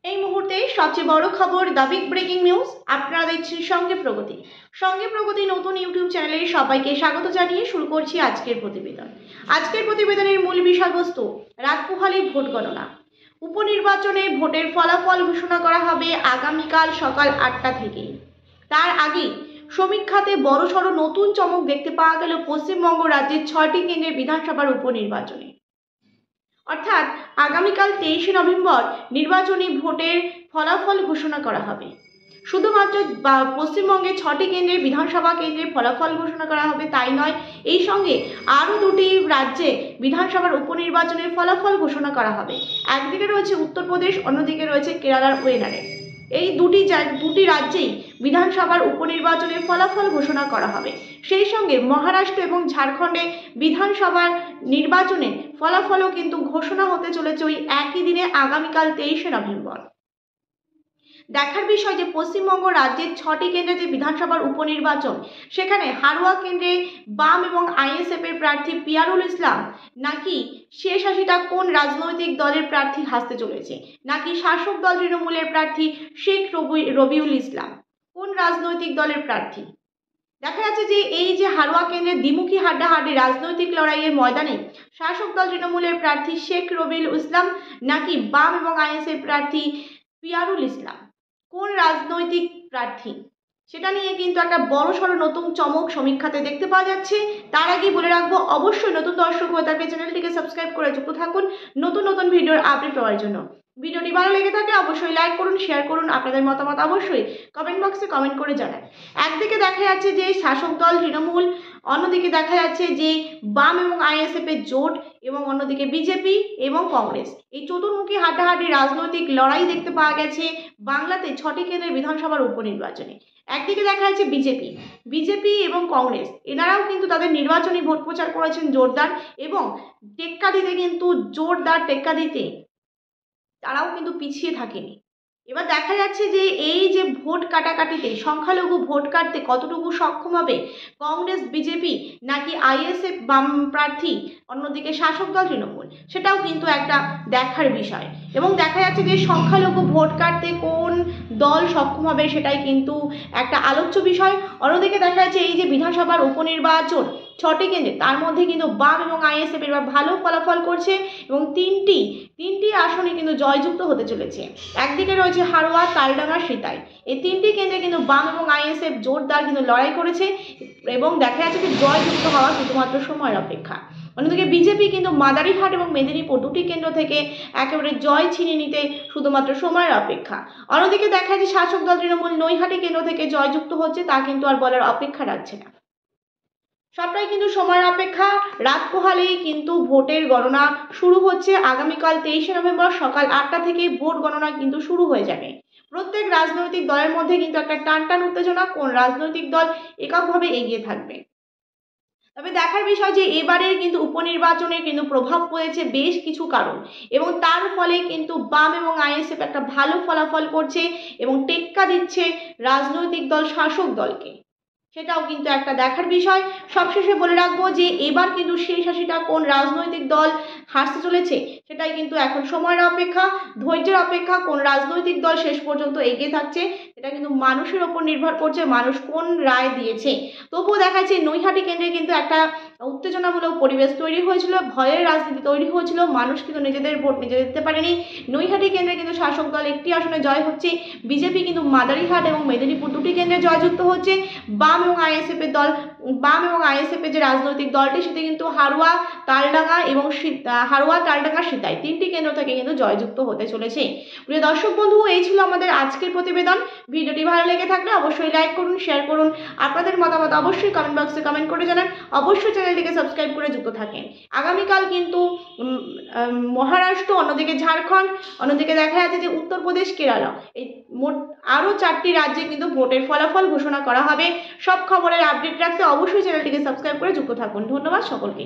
এই মুহূর্তে সবচেয়ে বড় খবর, দ্য বিগ ব্রেকিং নিউজ। আপনারা দেখছেন সঙ্গে প্রগতি। সঙ্গে প্রগতি নতুন ইউটিউব চ্যানেলে সবাইকে স্বাগত জানিয়ে শুরু করছি আজকের প্রতিবেদন। আজকের প্রতিবেদনের মূল বিষয়বস্তু, রাত পোহালে ভোট গণনা। উপনির্বাচনে ভোটের ফলাফল ঘোষণা করা হবে আগামীকাল সকাল 8টা থেকে। তার আগে সমীক্ষাতে বড়সড় নতুন চমক দেখতে পাওয়া গেল পশ্চিমবঙ্গ রাজ্যের 6টি কেন্দ্রের বিধানসভার উপনির্বাচনে। অর্থাৎ আগামীকাল 23শে নভেম্বর নির্বাচনী ভোটের ফলাফল ঘোষণা করা হবে। শুধুমাত্র পশ্চিমবঙ্গে 6টি কেন্দ্রের বিধানসভা কেন্দ্রের ফলাফল ঘোষণা করা হবে তাই নয়, এই সঙ্গে আরও 2টি রাজ্যে বিধানসভার উপনির্বাচনের ফলাফল ঘোষণা করা হবে। একদিকে রয়েছে উত্তরপ্রদেশ, অন্যদিকে রয়েছে কেরালার ওয়েনারে। এই দুটি রাজ্যেই বিধানসভার উপনির্বাচনের ফলাফল ঘোষণা করা হবে। সেই সঙ্গে মহারাষ্ট্র এবং ঝাড়খণ্ডে বিধানসভার নির্বাচনের ফলাফলও কিন্তু ঘোষণা হতে চলেছে ওই একই দিনে, আগামীকাল 23শে নভেম্বর। দেখার বিষয় যে পশ্চিমবঙ্গ রাজ্যের 6টি কেন্দ্রে যে বিধানসভার উপনির্বাচন, সেখানে হারোয়া কেন্দ্রে বাম এবং আইএসএফ এর প্রার্থী পিয়ারুল ইসলাম নাকি শেষ হাসিটা কোন রাজনৈতিক দলের প্রার্থী হাসতে চলেছে, নাকি শাসক দল তৃণমূলের প্রার্থী শেখ রবিউল ইসলাম কোন রাজনৈতিক দলের প্রার্থী। দেখা যাচ্ছে যে এই যে হারোয়া কেন্দ্রের দ্বিমুখী হাড্ডাহাড্ডি রাজনৈতিক লড়াইয়ের ময়দানে শাসক দল তৃণমূলের প্রার্থী শেখ রবিউল ইসলাম নাকি বাম এবং আইএসএফ প্রার্থী পিয়ারুল ইসলাম কোন রাজনৈতিক প্রার্থী, সেটা নিয়ে কিন্তু একটা বড়সড় নতুন চমক সমীক্ষাতে দেখতে পাওয়া যাচ্ছে। তার আগে বলে রাখবো, অবশ্যই নতুন দর্শক হয়ে থাকলে চ্যানেলটিকে সাবস্ক্রাইব করে যুক্ত থাকুন নতুন নতুন ভিডিওর আপডেট পাওয়ার জন্য। ভিডিওটি ভালো লেগে থাকলে অবশ্যই লাইক করুন, শেয়ার করুন, আপনাদের মতামত অবশ্যই কমেন্ট বক্সে কমেন্ট করে জানান। একদিকে দেখা যাচ্ছে যে শাসক দল তৃণমূল, অন্যদিকে দেখা যাচ্ছে যে বাম এবং আইএসএফ এর জোট, এবং অন্যদিকে বিজেপি এবং কংগ্রেস। এই চতুর্মুখী হাড্ডাহাড্ডি রাজনৈতিক লড়াই দেখতে পাওয়া গেছে বাংলাতে 6টি কেন্দ্রের বিধানসভার উপনির্বাচনে। একদিকে দেখা যাচ্ছে বিজেপি এবং কংগ্রেস, এনারাও কিন্তু তাদের নির্বাচনী ভোট প্রচার করেছেন জোরদার, এবং টেক্কা দিতে কিন্তু জোরদার টেক্কা দিতে তারাও কিন্তু পিছিয়ে থাকেনি। এবার দেখা যাচ্ছে যে এই যে ভোট কাটাকাটিতে, সংখ্যালঘু ভোট কাটতে কতটুকু সক্ষম হবে কংগ্রেস, বিজেপি নাকি আইএসএফ বাম প্রার্থী, অন্যদিকে শাসক দল তৃণমূল, সেটাও কিন্তু একটা দেখার বিষয়। এবং দেখা যাচ্ছে যে সংখ্যালঘু ভোট কাটতে কোন দল সক্ষম হবে সেটাই কিন্তু একটা আলোচ্য বিষয়। অন্যদিকে দেখা যাচ্ছে এই যে বিধানসভার উপনির্বাচন 6টি কেন্দ্রে, তার মধ্যে কিন্তু বাম এবং আইএসএফ এবার ভালো ফলাফল করছে এবং তিনটি আসনে কিন্তু জয়যুক্ত হতে চলেছে। একদিকে রয়েছে হারোয়া, তালডাঙ্গা, সিতাই। এই 3টি কেন্দ্রে কিন্তু বাম এবং আইএসএফ জোরদার কিন্তু লড়াই করেছে এবং দেখা যাচ্ছে যে জয়যুক্ত হওয়া শুধুমাত্র সময়ের অপেক্ষা। অন্যদিকে বিজেপি কিন্তু মাদারিহাট এবং মেদিনীপুর 2টি কেন্দ্র থেকে একেবারে জয় ছিনিয়ে নিতে শুধুমাত্র সময়ের অপেক্ষা। অন্যদিকে দেখা যাচ্ছে শাসক দল তৃণমূল নৈহাটি কেন্দ্র থেকে জয়যুক্ত হচ্ছে, তা কিন্তু আর বলার অপেক্ষা রাখছে না। সবটাই কিন্তু সময়ের অপেক্ষা। রাত পোহালেই কিন্তু ভোটের গণনা শুরু হচ্ছে। আগামীকাল 23শে নভেম্বর সকাল 8টা থেকে ভোট গণনা কিন্তু শুরু হয়ে যাবে। প্রত্যেক রাজনৈতিক দলের মধ্যে কিন্তু একটা টান উত্তেজনা, কোন রাজনৈতিক দল এককভাবে এগিয়ে থাকবে। তবে দেখার বিষয় যে এবারের কিন্তু উপনির্বাচনে কিন্তু প্রভাব পড়েছে বেশ কিছু কারণ, এবং তার ফলে কিন্তু বাম এবং আইএসএফ একটা ভালো ফলাফল করছে এবং টেক্কা দিচ্ছে রাজনৈতিক দল শাসক দলকে, সেটাও কিন্তু একটা দেখার বিষয়। সবশেষে বলে রাখবো যে এবার কিন্তু শেষ হাসিটা কোন রাজনৈতিক দল হাসতে চলেছে সেটাই কিন্তু এখন সময়ের অপেক্ষা, ধৈর্যের অপেক্ষা। কোন রাজনৈতিক দল শেষ পর্যন্ত এগিয়ে থাকছে সেটা কিন্তু মানুষের ওপর নির্ভর করছে, মানুষ কোন রায় দিয়েছে। তবুও দেখা যাচ্ছে নৈহাটি কেন্দ্রে কিন্তু একটা উত্তেজনামূলক পরিবেশ তৈরি হয়েছিল, ভয়ের রাজনীতি তৈরি হয়েছিল, মানুষ কিন্তু নিজেদের ভোট নিজে দিতে পারেনি। নৈহাটি কেন্দ্রে কিন্তু শাসক দল একটি আসনে জয় হচ্ছে, বিজেপি কিন্তু মাদারিহাট এবং মেদিনীপুর 2টি কেন্দ্রে জয়যুক্ত হচ্ছে। বাম এবং আইএসএফ এর যে রাজনৈতিক দলটি, সেটি কিন্তু হারোয়া, তালডাঙ্গা, সিতাই 3টি কেন্দ্র থেকে কিন্তু জয়যুক্ত হতে চলেছে। প্রিয় দর্শক বন্ধু, এই ছিল আমাদের আজকের প্রতিবেদন। ভিডিওটি ভালো লেগে থাকলে অবশ্যই লাইক করুন, শেয়ার করুন, আপনাদের মতামত অবশ্যই কমেন্ট বক্সে কমেন্ট করে জানান। অবশ্যই চ্যানেলটিকে সাবস্ক্রাইব করে যুক্ত থাকেন। আগামীকাল কিন্তু মহারাষ্ট্র, অন্যদিকে ঝাড়খণ্ড, অন্যদিকে দেখা যাচ্ছে যে উত্তরপ্রদেশ, কেরালা, এই মোট আরও 4টি রাজ্যে কিন্তু ভোটের ফলাফল ঘোষণা করা হবে। সব খবরের আপডেট রাখতে অবশ্যই চ্যানেলটিকে সাবস্ক্রাইব করে যুক্ত থাকুন। ধন্যবাদ সকলকে।